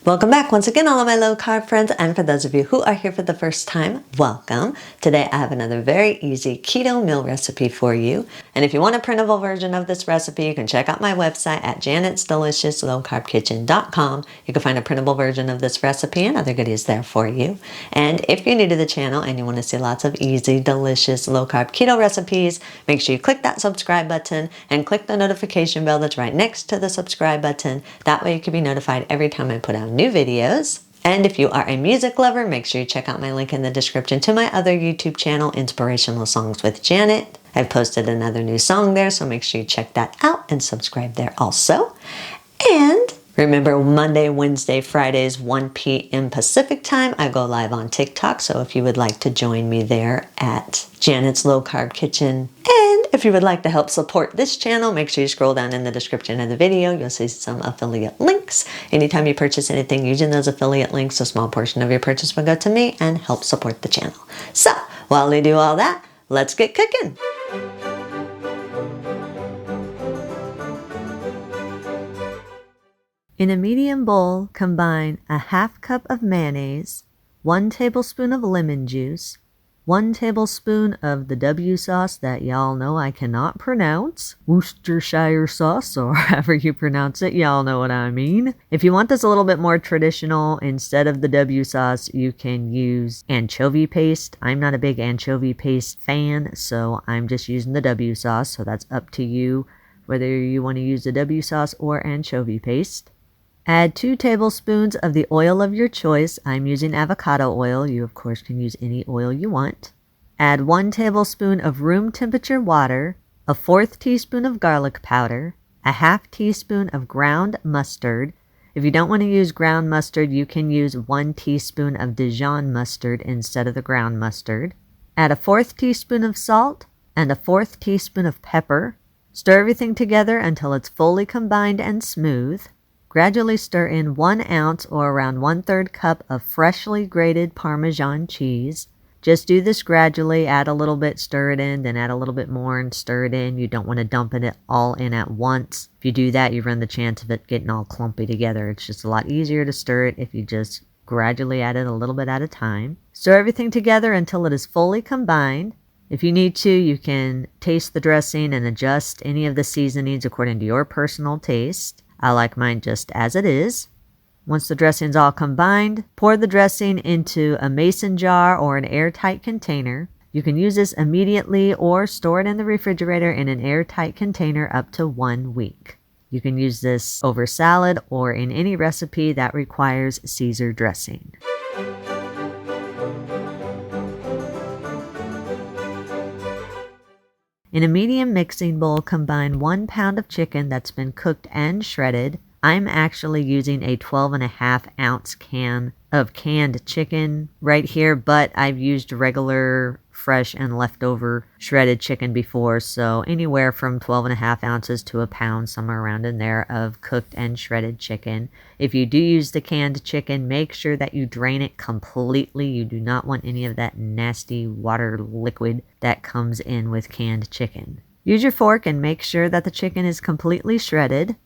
Welcome back once again, all of my low carb friends, and for those of you who are here for the first time, welcome. Today I have another very easy keto meal recipe for you. And if you want a printable version of this recipe, you can check out my website at janet'sdeliciouslowcarbkitchen.com. You can find a printable version of this recipe and other goodies there for you. And if you're new to the channel and you want to see lots of easy, delicious, low carb keto recipes, make sure you click that subscribe button and click the notification bell that's right next to the subscribe button. That way you can be notified every time I put out new videos. And if you are a music lover, make sure you check out my link in the description to my other YouTube channel, Inspirational Songs with Janet. I've posted another new song there, so make sure you check that out and subscribe there also. And remember, Monday, Wednesday, Fridays, 1 p.m. Pacific time, I go live on TikTok. So if you would like to join me there at Janet's Low Carb Kitchen. And if you would like to help support this channel, make sure you scroll down in the description of the video. You'll see some affiliate links. Anytime you purchase anything using those affiliate links, a small portion of your purchase will go to me and help support the channel. So while we do all that, let's get cooking. In a medium bowl, combine a half cup of mayonnaise, 1 tablespoon of lemon juice, 1 tablespoon of the W sauce that y'all know I cannot pronounce, Worcestershire sauce, or however you pronounce it, y'all know what I mean. If you want this a little bit more traditional, instead of the W sauce, you can use anchovy paste. I'm not a big anchovy paste fan, so I'm just using the W sauce, so that's up to you whether you want to use the W sauce or anchovy paste. Add 2 tablespoons of the oil of your choice. I'm using avocado oil. You, of course, can use any oil you want. Add 1 tablespoon of room temperature water, a 1/4 teaspoon of garlic powder, a 1/2 teaspoon of ground mustard. If you don't want to use ground mustard, you can use 1 teaspoon of Dijon mustard instead of the ground mustard. Add a 1/4 teaspoon of salt and a 1/4 teaspoon of pepper. Stir everything together until it's fully combined and smooth. Gradually stir in 1 ounce or around 1/3 cup of freshly grated Parmesan cheese. Just do this gradually, add a little bit, stir it in, then add a little bit more and stir it in. You don't want to dump it all in at once. If you do that, you run the chance of it getting all clumpy together. It's just a lot easier to stir it if you just gradually add it a little bit at a time. Stir everything together until it is fully combined. If you need to, you can taste the dressing and adjust any of the seasonings according to your personal taste. I like mine just as it is. Once the dressing's all combined, pour the dressing into a mason jar or an airtight container. You can use this immediately or store it in the refrigerator in an airtight container up to 1 week. You can use this over salad or in any recipe that requires Caesar dressing. In a medium mixing bowl, combine 1 pound of chicken that's been cooked and shredded. I'm actually using a 12.5 ounce can of canned chicken right here, but I've used regular, fresh, and leftover shredded chicken before, so anywhere from 12.5 ounces to a pound, somewhere around in there, of cooked and shredded chicken. If you do use the canned chicken, make sure that you drain it completely. You do not want any of that nasty water liquid that comes in with canned chicken. Use your fork and make sure that the chicken is completely shredded.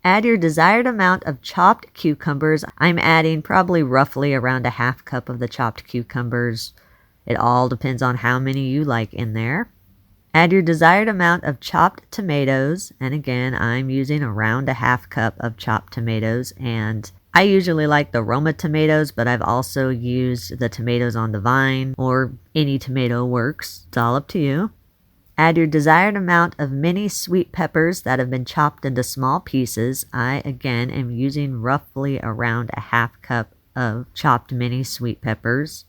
Add your desired amount of chopped cucumbers. I'm adding probably roughly around a 1/2 cup of the chopped cucumbers. It all depends on how many you like in there. Add your desired amount of chopped tomatoes. And again, I'm using around a 1/2 cup of chopped tomatoes. And I usually like the Roma tomatoes, but I've also used the tomatoes on the vine, or any tomato works. It's all up to you. Add your desired amount of mini sweet peppers that have been chopped into small pieces. I, again, am using roughly around a 1/2 cup of chopped mini sweet peppers.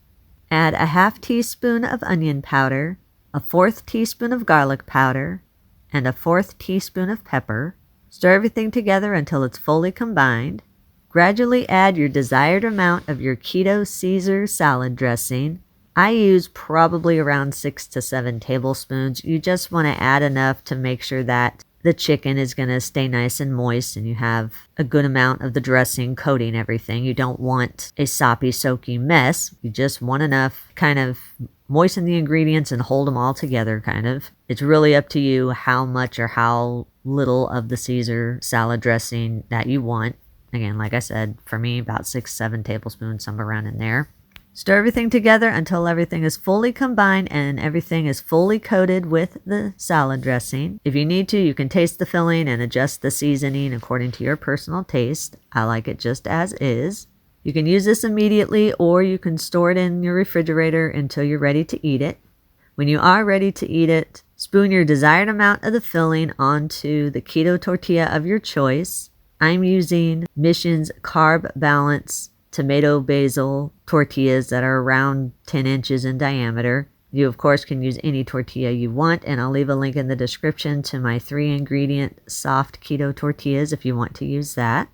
Add a 1/2 teaspoon of onion powder, a 1/4 teaspoon of garlic powder, and a 1/4 teaspoon of pepper. Stir everything together until it's fully combined. Gradually add your desired amount of your keto Caesar salad dressing. I use probably around 6 to 7 tablespoons. You just want to add enough to make sure that the chicken is going to stay nice and moist and you have a good amount of the dressing coating everything. You don't want a soppy, soaky mess. You just want enough kind of moisten the ingredients and hold them all together kind of. It's really up to you how much or how little of the Caesar salad dressing that you want. Again, like I said, for me, about 6-7 tablespoons, somewhere around in there. Stir everything together until everything is fully combined and everything is fully coated with the salad dressing. If you need to, you can taste the filling and adjust the seasoning according to your personal taste. I like it just as is. You can use this immediately, or you can store it in your refrigerator until you're ready to eat it. When you are ready to eat it, spoon your desired amount of the filling onto the keto tortilla of your choice. I'm using Mission's Carb Balance tomato basil tortillas that are around 10 inches in diameter. You, of course, can use any tortilla you want, and I'll leave a link in the description to my 3-ingredient soft keto tortillas if you want to use that.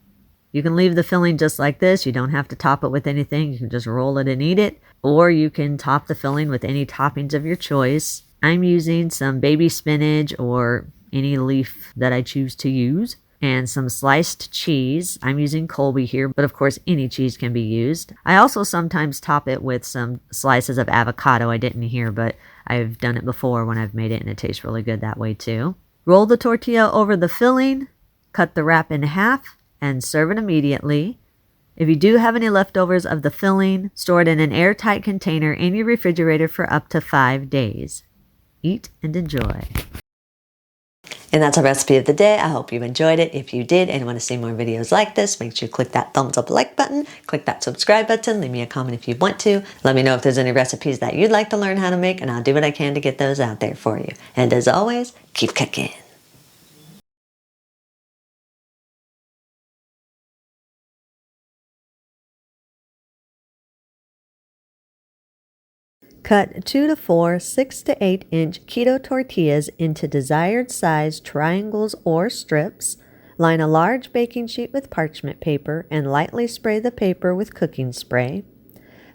You can leave the filling just like this. You don't have to top it with anything. You can just roll it and eat it, or you can top the filling with any toppings of your choice. I'm using some baby spinach or any leaf that I choose to use, and some sliced cheese. I'm using Colby here, but of course any cheese can be used. I also sometimes top it with some slices of avocado. I didn't here, but I've done it before when I've made it, and it tastes really good that way too. Roll the tortilla over the filling, cut the wrap in half, and serve it immediately. If you do have any leftovers of the filling, store it in an airtight container in your refrigerator for up to 5 days. Eat and enjoy. And that's our recipe of the day. I hope you enjoyed it. If you did and want to see more videos like this, make sure you click that thumbs up like button, click that subscribe button, leave me a comment if you want to. Let me know if there's any recipes that you'd like to learn how to make, and I'll do what I can to get those out there for you. And as always, keep cooking. Cut 2 to 4 6 to 8 inch keto tortillas into desired size triangles or strips. Line a large baking sheet with parchment paper and lightly spray the paper with cooking spray.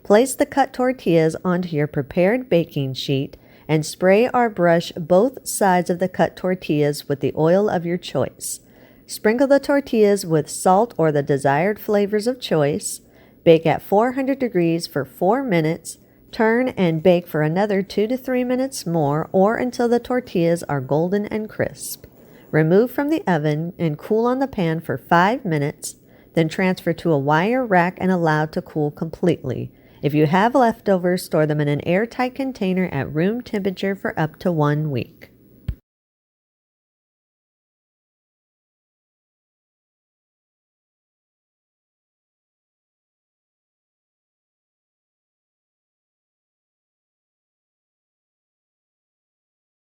Place the cut tortillas onto your prepared baking sheet and spray or brush both sides of the cut tortillas with the oil of your choice. Sprinkle the tortillas with salt or the desired flavors of choice. Bake at 400 degrees for 4 minutes. Turn and bake for another 2 to 3 minutes more, or until the tortillas are golden and crisp. Remove from the oven and cool on the pan for 5 minutes, then transfer to a wire rack and allow to cool completely. If you have leftovers, store them in an airtight container at room temperature for up to 1 week.